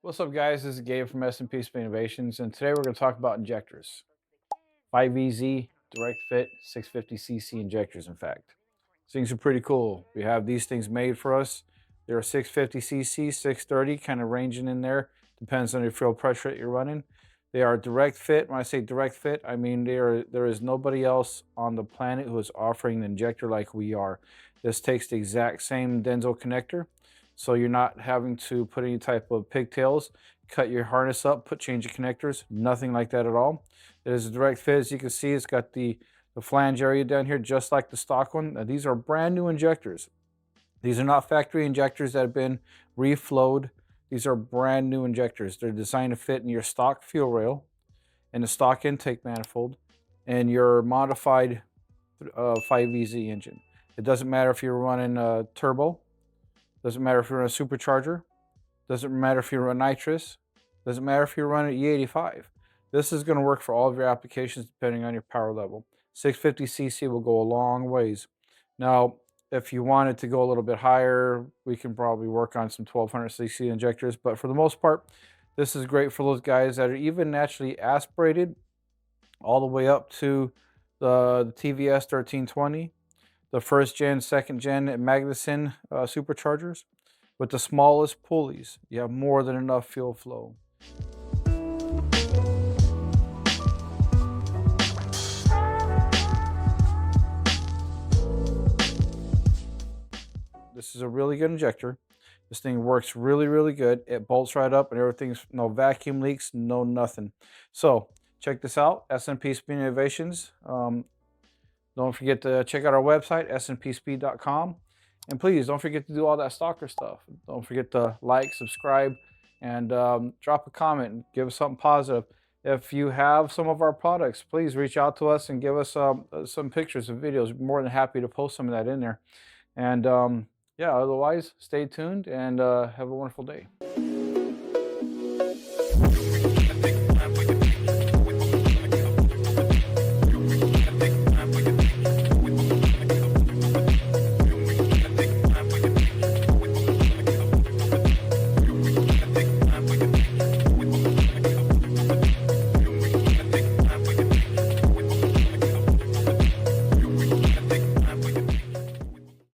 What's up, guys? This is Gabe from SNP Innovations, and today we're going to talk about injectors. 5EZ Direct Fit 650cc injectors, in fact. These things are pretty cool. We have these things made for us. They're 650cc, 630, kind of ranging in there. Depends on your fuel pressure that you're running. They are direct fit. When I say direct fit, I mean there is nobody else on the planet who is offering an injector like we are. This takes the exact same Denso connector, so you're not having to put any type of pigtails, cut your harness up, change the connectors, nothing like that at all. It is a direct fit. As you can see, it's got the flange area down here, just like the stock one. Now, these are brand new injectors. These are not factory injectors that have been reflowed. These are brand new injectors. They're designed to fit in your stock fuel rail and the stock intake manifold and your modified 5EZ engine. It doesn't matter if you're running a turbo, doesn't matter if you're running a supercharger, doesn't matter if you run nitrous, doesn't matter if you're running E85. This is going to work for all of your applications depending on your power level. 650cc will go a long ways. Now, if you wanted to go a little bit higher, we can probably work on some 1200cc injectors, but for the most part, this is great for those guys that are even naturally aspirated all the way up to the TVS 1320, the first gen, second gen Magnuson superchargers. With the smallest pulleys, you have more than enough fuel flow. This is a really good injector. This thing works really, really good. It bolts right up and everything's no vacuum leaks, no nothing. So check this out, SNP Speed Innovations. Don't forget to check out our website, snpspeed.com. And please don't forget to do all that stalker stuff. Don't forget to like, subscribe, and drop a comment and give us something positive. If you have some of our products, please reach out to us and give us some pictures and videos. We're more than happy to post some of that in there. And yeah, otherwise, stay tuned and have a wonderful day.